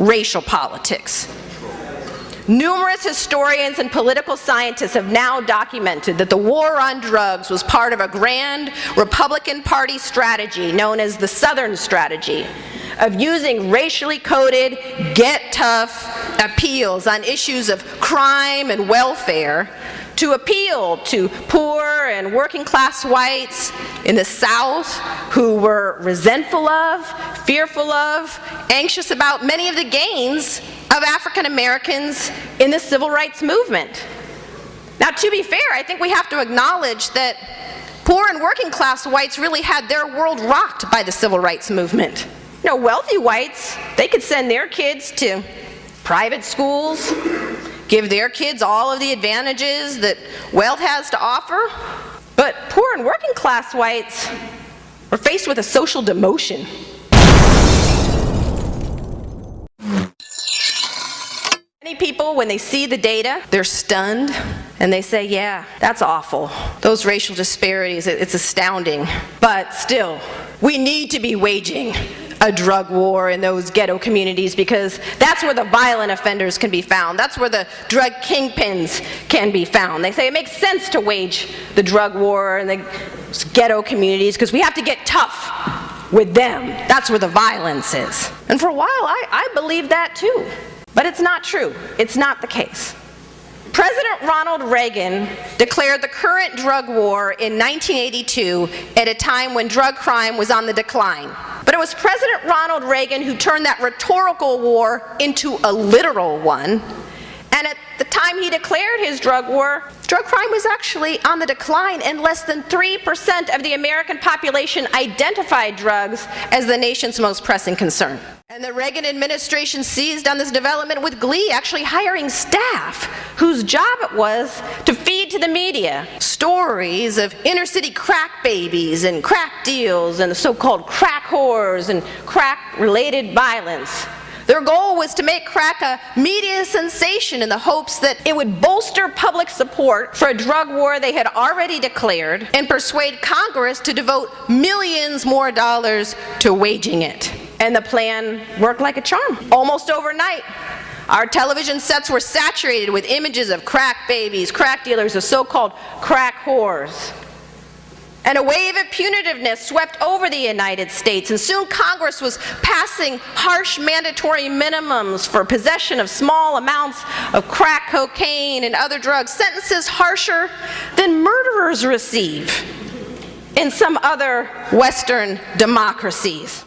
racial politics. Numerous historians and political scientists have now documented that the war on drugs was part of a grand Republican Party strategy known as the Southern Strategy of using racially coded, get tough appeals on issues of crime and welfare to appeal to poor and working class whites in the South who were resentful of, fearful of, anxious about many of the gains of African Americans in the civil rights movement. Now, to be fair, I think we have to acknowledge that poor and working class whites really had their world rocked by the civil rights movement. You know, wealthy whites, they could send their kids to private schools, give their kids all of the advantages that wealth has to offer. But poor and working class whites were faced with a social demotion. Many people, when they see the data, they're stunned and they say, yeah, that's awful. Those racial disparities, it's astounding. But still, we need to be waging a drug war in those ghetto communities because that's where the violent offenders can be found. That's where the drug kingpins can be found. They say it makes sense to wage the drug war in the ghetto communities because we have to get tough with them. That's where the violence is. And for a while, I believed that too. But it's not true. It's not the case. President Ronald Reagan declared the current drug war in 1982 at a time when drug crime was on the decline. But it was President Ronald Reagan who turned that rhetorical war into a literal one. And at the time he declared his drug war, drug crime was actually on the decline, and less than 3% of the American population identified drugs as the nation's most pressing concern. And the Reagan administration seized on this development with glee, actually hiring staff whose job it was to feed to the media stories of inner-city crack babies and crack deals and the so-called crack whores and crack-related violence. Their goal was to make crack a media sensation in the hopes that it would bolster public support for a drug war they had already declared and persuade Congress to devote millions more dollars to waging it. And the plan worked like a charm. Almost overnight, our television sets were saturated with images of crack babies, crack dealers, the so-called crack whores. And a wave of punitiveness swept over the United States, and soon Congress was passing harsh mandatory minimums for possession of small amounts of crack cocaine and other drugs, sentences harsher than murderers receive in some other Western democracies.